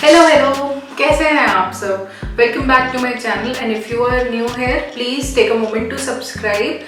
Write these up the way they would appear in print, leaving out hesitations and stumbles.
Hello कैसे हैं आप सब। Welcome back to my channel and if you are new here please take a moment to subscribe.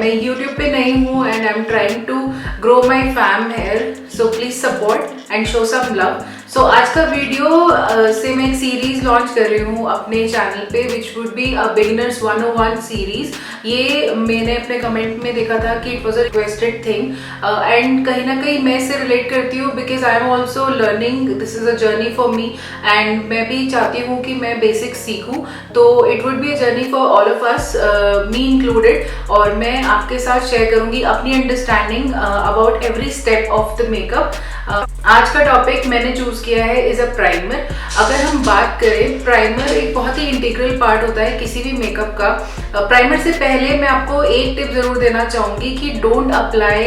मैं YouTube पे नई हूँ and I am trying to grow my fam here, so please support and show some love. So आज का video से मैं एक series launch कर रही हूँ अपने चैनल पे which would be a beginners 101 series. ये मैंने अपने कमेंट में देखा था कि it was a requested thing and कहीं ना कहीं मैं इससे रिलेट करती हूँ because I am also learning, this is a journey for me and मैं भी चाहती हूँ कि मैं बेसिक सीखूँ। तो it would be a journey for all of us, me included, और मैं आपके साथ शेयर करूँगी अपनी understanding about every step of the makeup. आज का टॉपिक मैंने चूज किया है इज अ प्राइमर। अगर हम बात करें, प्राइमर एक बहुत ही इंटीग्रल पार्ट होता है किसी भी मेकअप का। प्राइमर से पहले मैं आपको एक टिप जरूर देना चाहूंगी कि डोंट अप्लाई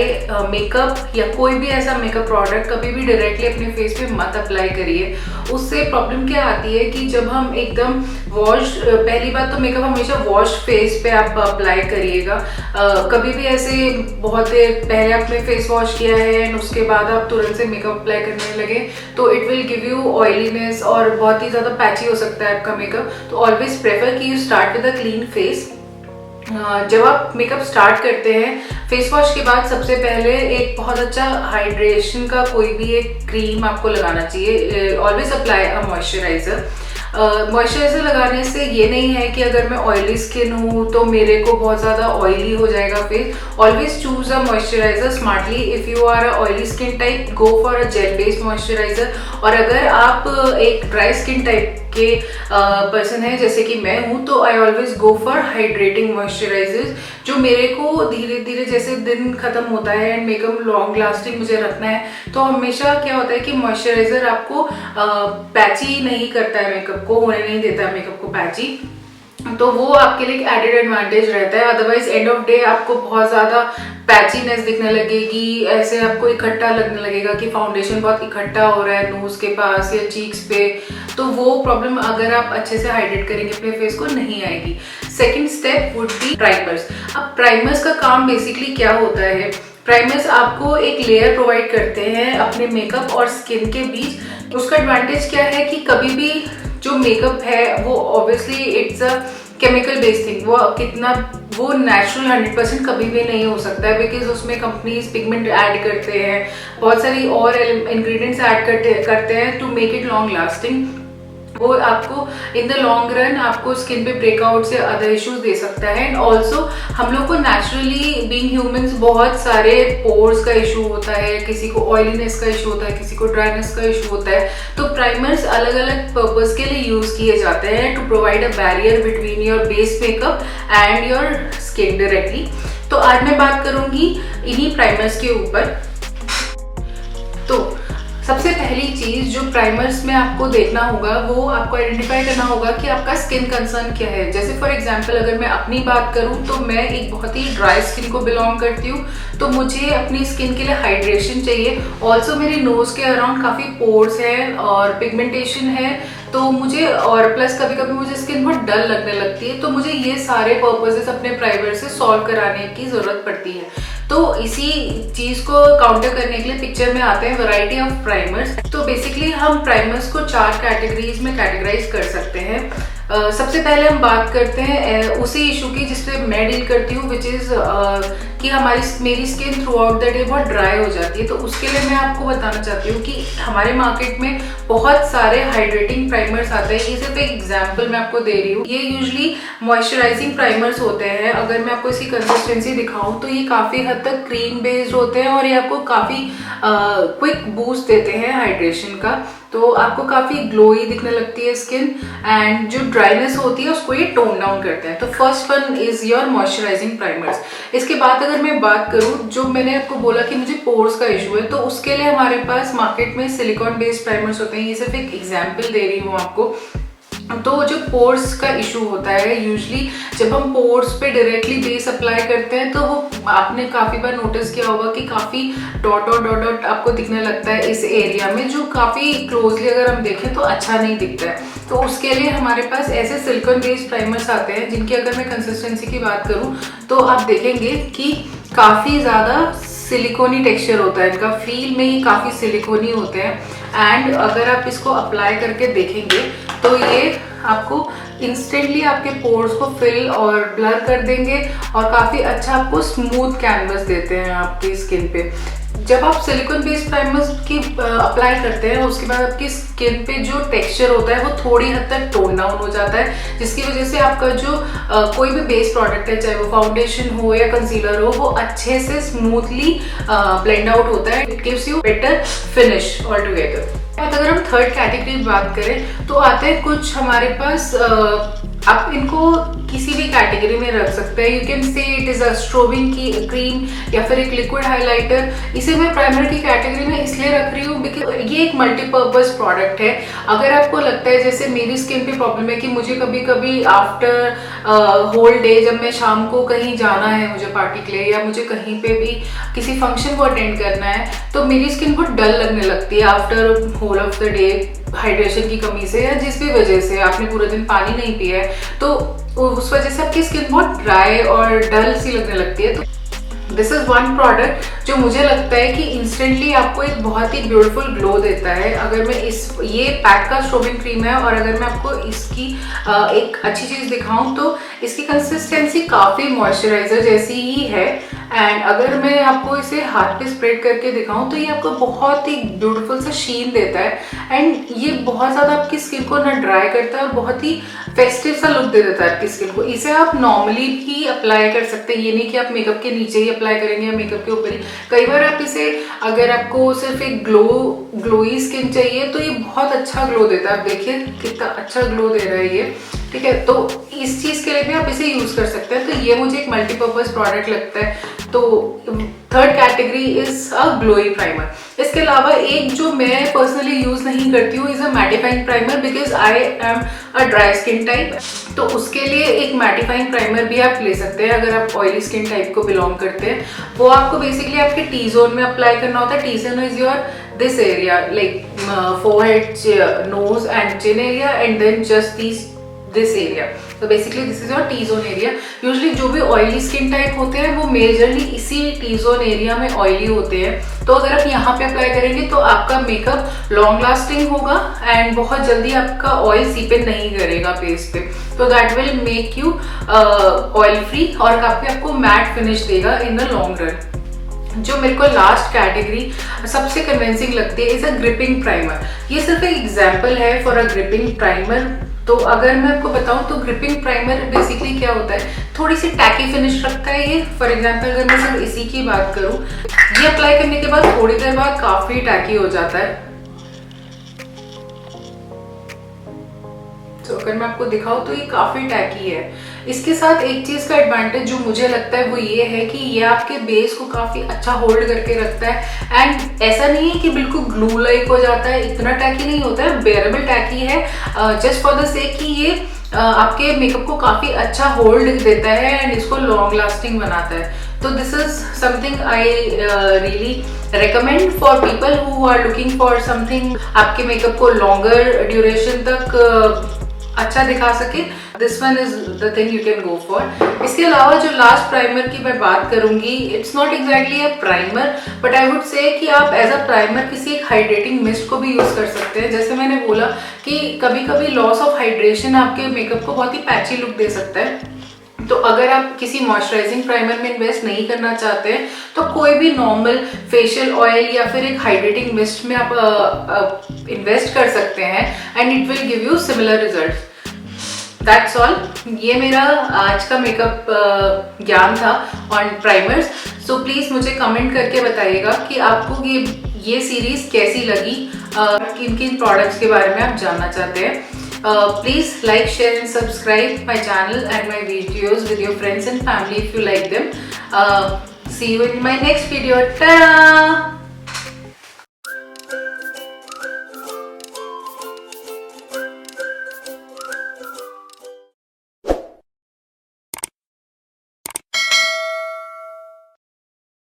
मेकअप या कोई भी ऐसा मेकअप प्रोडक्ट कभी भी डायरेक्टली अपने फेस पे मत अप्लाई करिए। उससे प्रॉब्लम क्या आती है कि जब हम एकदम वॉश, पहली बात तो मेकअप हमेशा वॉश फेस पे आप अप्लाई करिएगा। कभी भी ऐसे बहुत देर पहले आपने फेस वॉश किया है एंड उसके बाद आप तुरंत से मेकअप अप्लाई करने लगे तो it will give you oiliness और बहुत ही ज़्यादा पैची हो सकता है आपका मेकअप। तो ऑलवेज प्रेफर कि you start with a clean face. जब आप मेकअप स्टार्ट करते हैं फेस वॉश के बाद सबसे पहले एक बहुत अच्छा हाइड्रेशन का कोई भी एक क्रीम आपको लगाना चाहिए। Always apply a moisturiser. Moisturiser लगाने से ये नहीं है कि अगर मैं ऑयली स्किन हूँ तो मेरे को बहुत ज़्यादा ऑयली हो जाएगा face. Always choose a moisturiser smartly. If you are a oily skin type go for a gel based moisturiser, और अगर आप एक ड्राई स्किन टाइप के पर्सन है जैसे कि मैं हूँ तो I always go for hydrating moisturisers जो मेरे को धीरे धीरे जैसे दिन खत्म होता है एंड मेकअप लॉन्ग लास्टिंग मुझे रखना है तो हमेशा क्या होता है कि मॉइस्चराइजर आपको पैची नहीं करता है, मेकअप को होने नहीं देता है मेकअप को पैची। तो वो आपके लिए एडेड एडवांटेज रहता है। अदरवाइज एंड ऑफ डे आपको बहुत ज़्यादा पैचीनेस दिखने लगेगी, ऐसे आपको इकट्ठा लगने लगेगा कि फाउंडेशन बहुत इकट्ठा हो रहा है नोज के पास या चीक्स पे। तो वो प्रॉब्लम अगर आप अच्छे से हाइड्रेट करेंगे अपने फेस को नहीं आएगी। Second step would be primers. अब प्राइमर्स का काम बेसिकली क्या होता है? प्राइमर्स आपको एक लेयर प्रोवाइड करते हैं अपने मेकअप और स्किन के बीच। उसका एडवांटेज क्या है कि कभी भी जो मेकअप है वो obviously it's a chemical based thing, वो नेचुरल 100% कभी भी नहीं हो सकता है बिकॉज उसमें कंपनीज पिगमेंट ऐड करते हैं, बहुत सारी और इंग्रेडिएंट्स ऐड करते हैं to make it long lasting. वो आपको इन द लॉन्ग रन आपको स्किन पे ब्रेकआउट से अदर इश्यूज दे सकता है। एंड ऑल्सो हम लोग को नेचुरली बीइंग ह्यूमंस बहुत सारे पोर्स का इशू होता है, किसी को ऑयलीनेस का इशू होता है, किसी को ड्राइनेस का इशू होता है। तो प्राइमर्स अलग अलग पर्पस के लिए यूज किए जाते हैं to provide a barrier between your base makeup and your skin directly. तो आज मैं बात करूंगी इन्हीं प्राइमर्स के ऊपर। तो सबसे पहली चीज जो प्राइमर्स में आपको देखना होगा वो आपको आइडेंटिफाई करना होगा कि आपका स्किन कंसर्न क्या है। जैसे फॉर एग्जांपल अगर मैं अपनी बात करूं तो मैं एक बहुत ही ड्राई स्किन को बिलोंग करती हूँ, तो मुझे अपनी स्किन के लिए हाइड्रेशन चाहिए। ऑल्सो मेरी नोज के अराउंड काफी पोर्स है और पिगमेंटेशन है, तो मुझे और प्लस कभी कभी मुझे स्किन बहुत डल लगने लगती है। तो मुझे ये सारे पर्पसेस अपने प्राइमर से सॉल्व कराने की जरूरत पड़ती है। तो इसी चीज को काउंटर करने के लिए पिक्चर में आते हैं वैरायटी ऑफ प्राइमर्स। तो बेसिकली हम प्राइमर्स को 4 कैटेगरीज में कैटेगराइज कर सकते हैं। सबसे पहले हम बात करते हैं उसी इशू की जिससे मैं डील करती हूँ विच इज कि मेरी skin through out the day बहुत ड्राई हो जाती है। तो उसके लिए मैं आपको बताना चाहती हूँ कि हमारे मार्केट में बहुत सारे हाइड्रेटिंग प्राइमर्स आते हैं। ये सिर्फ एक एग्जांपल मैं आपको दे रही हूँ। ये यूजुअली मॉइस्चराइजिंग प्राइमर्स होते हैं। अगर मैं आपको इसकी कंसिस्टेंसी दिखाऊं तो ये काफी हद तक क्रीम बेस्ड होते हैं और ये आपको काफी क्विक बूस्ट देते हैं हाइड्रेशन का। तो आपको काफी ग्लोई दिखने लगती है स्किन एंड जो ड्राइनेस होती है उसको ये टोन डाउन करते हैं। तो first one is your moisturising primers. इसके बाद अगर मैं बात करूं, जो मैंने आपको बोला कि मुझे पोर्स का इशू है, तो उसके लिए हमारे पास मार्केट में सिलिकॉन बेस्ड प्राइमर्स होते हैं। ये सिर्फ एक एग्जाम्पल दे रही हूँ आपको। तो जो पोर्स का इशू होता है यूजुअली जब हम पोर्स पे डायरेक्टली बेस अप्लाई करते हैं तो वो आपने काफी बार नोटिस किया होगा कि काफी डॉट डॉट डॉट डॉट आपको दिखने लगता है इस एरिया में, जो काफी क्लोजली अगर हम देखें तो अच्छा नहीं दिखता है। तो उसके लिए हमारे पास ऐसे सिलिकॉन बेस्ड प्राइमर्स आते हैं जिनकी अगर मैं कंसिस्टेंसी की बात करूं तो आप देखेंगे कि काफी ज्यादा सिलिकॉनी टेक्सचर होता है इनका, फील में ही काफ़ी सिलिकॉनी होते हैं। एंड अगर आप इसको अप्लाई करके देखेंगे तो ये आपको इंस्टेंटली आपके पोर्स को फिल और ब्लर कर देंगे और काफ़ी अच्छा आपको स्मूथ कैनवस देते हैं आपकी स्किन पे। जब आप सिलिकॉन बेस्ड प्राइमर्स की अप्लाई करते हैं उसके बाद आपकी स्किन पे जो टेक्सचर होता है वो थोड़ी हद तक टोन डाउन हो जाता है, जिसकी वजह से आपका जो कोई भी बेस प्रोडक्ट है, चाहे वो फाउंडेशन हो या कंसीलर हो, वो अच्छे से स्मूथली ब्लेंड आउट होता है। It gives you better finish all together. अगर हम थर्ड कैटेगरी की बात करें तो आते हैं कुछ हमारे पास, आप इनको किसी भी कैटेगरी में रख सकते हैं। You can say it is a strobing की क्रीम या फिर एक लिक्विड हाइलाइटर। इसे मैं प्राइमर की कैटेगरी में इसलिए रख रही हूँ बिकॉज ये एक मल्टीपर्पज प्रोडक्ट है। अगर आपको लगता है जैसे मेरी स्किन पे प्रॉब्लम है कि मुझे कभी कभी आफ्टर होल डे, जब मैं शाम को कहीं जाना है मुझे पार्टी के लिए या मुझे कहीं पे भी किसी फंक्शन को अटेंड करना है, तो मेरी स्किन बहुत डल लगने लगती है after whole of the day, hydration की कमी से या जिस भी वजह से आपने पूरे दिन पानी नहीं पिया है, तो उस वजह से आपकी स्किन बहुत ड्राई और डल सी लगने लगती है। तो दिस इज वन प्रोडक्ट जो मुझे लगता है कि इंस्टेंटली आपको एक बहुत ही ब्यूटीफुल ग्लो देता है। अगर मैं ये पैक का स्ट्रोबिंग क्रीम है और अगर मैं आपको इसकी एक अच्छी चीज़ दिखाऊं तो इसकी कंसिस्टेंसी काफ़ी मॉइस्चराइजर जैसी ही है। एंड अगर मैं आपको इसे हाथ पे स्प्रेड करके दिखाऊं तो ये आपको बहुत ही ब्यूटीफुल सा शीन देता है एंड ये बहुत ज़्यादा आपकी स्किन को ना ड्राई करता है और बहुत ही फेस्टिव सा लुक दे देता है आपकी स्किन को। इसे आप नॉर्मली भी अप्लाई कर सकते हैं, ये नहीं कि आप मेकअप के नीचे ही अप्लाई करेंगे या मेकअप के ऊपर ही। कई बार आप इसे, अगर आपको सिर्फ एक ग्लोई स्किन चाहिए तो ये बहुत अच्छा ग्लो देता है। आप देखिए कितना अच्छा ग्लो दे रहा है ये, ठीक है। तो इस चीज़ के लिए भी आप इसे यूज़ कर सकते हैं। तो ये मुझे एक मल्टीपर्पज प्रोडक्ट लगता है। तो third category is a glowy primer. इसके अलावा एक जो मैं पर्सनली यूज़ नहीं करती हूँ is a mattifying primer because I am a dry skin type. तो उसके लिए एक मैटिफाइंग प्राइमर भी आप ले सकते हैं अगर आप ऑयली स्किन टाइप को बिलोंग करते हैं। वो आपको बेसिकली आपके टी जोन में अप्लाई करना होता है। T zone is your this area like forehead, nose and chin area and then just this area. तो basically this is your T zone area. Usually जो भी ऑयली स्किन टाइप होते हैं वो मेजरली इसी टी जोन एरिया में oily होते हैं। तो अगर आप यहाँ पे अप्लाई करेंगे तो आपका मेकअप लॉन्ग लास्टिंग होगा एंड बहुत जल्दी आपका ऑयल सीप इन नहीं करेगा फेस पे। तो that will make you oil free और काफी आपको मैट फिनिश देगा इन द लॉन्ग रन। जो मेरे को लास्ट कैटेगरी सबसे कन्विंसिंग लगती है इज अ ग्रिपिंग प्राइमर। ये सिर्फ एक एग्जाम्पल है फॉर अ ग्रिपिंग प्राइमर। तो अगर मैं आपको बताऊं तो ग्रिपिंग प्राइमर बेसिकली क्या होता है, थोड़ी सी टैकी फिनिश रखता है ये। फॉर एग्जांपल अगर मैं सिर्फ इसी की बात करूं, ये अप्लाई करने के बाद थोड़ी देर बाद काफी टैकी हो जाता है। तो अगर मैं आपको दिखाऊं तो ये काफी टैकी है। इसके साथ एक चीज का एडवांटेज जो मुझे लगता है वो ये है कि ये आपके बेस को काफी अच्छा होल्ड करके रखता है एंड ऐसा नहीं है कि बिल्कुल ग्लू लाइक हो जाता है, इतना टैकी नहीं होता है, बेरेबल टैकी है। जस्ट फॉर द सेक कि ये आपके मेकअप को काफी अच्छा होल्ड देता है एंड इसको लॉन्ग लास्टिंग बनाता है। तो this is something I really recommend for people who are looking for something आपके मेकअप को लॉन्गर ड्यूरेशन तक अच्छा दिखा सके। This one is the thing you can go for. इसके अलावा जो लास्ट प्राइमर की मैं बात करूंगी, it's not exactly a primer but I would say कि आप एज अ प्राइमर किसी एक हाइड्रेटिंग मिस्ट को भी यूज कर सकते हैं। जैसे मैंने बोला कि कभी कभी लॉस ऑफ हाइड्रेशन आपके मेकअप को बहुत ही पैची लुक दे सकता है। तो अगर आप किसी मॉइस्चराइजिंग प्राइमर में इन्वेस्ट नहीं करना चाहते हैं तो कोई भी नॉर्मल फेशियल ऑयल या फिर एक हाइड्रेटिंग मिस्ट में आप इन्वेस्ट कर सकते हैं and it will give you similar results. That's all. ये मेरा आज का मेकअप ज्ञान था ऑन प्राइमर्स। सो प्लीज़ मुझे कमेंट करके बताइएगा कि आपको ये सीरीज कैसी लगी, किन किन प्रोडक्ट्स के बारे में आप जानना चाहते हैं। Please like, share and subscribe my channel and my videos with your friends and family if you like them. See you in my next video. Ta-da!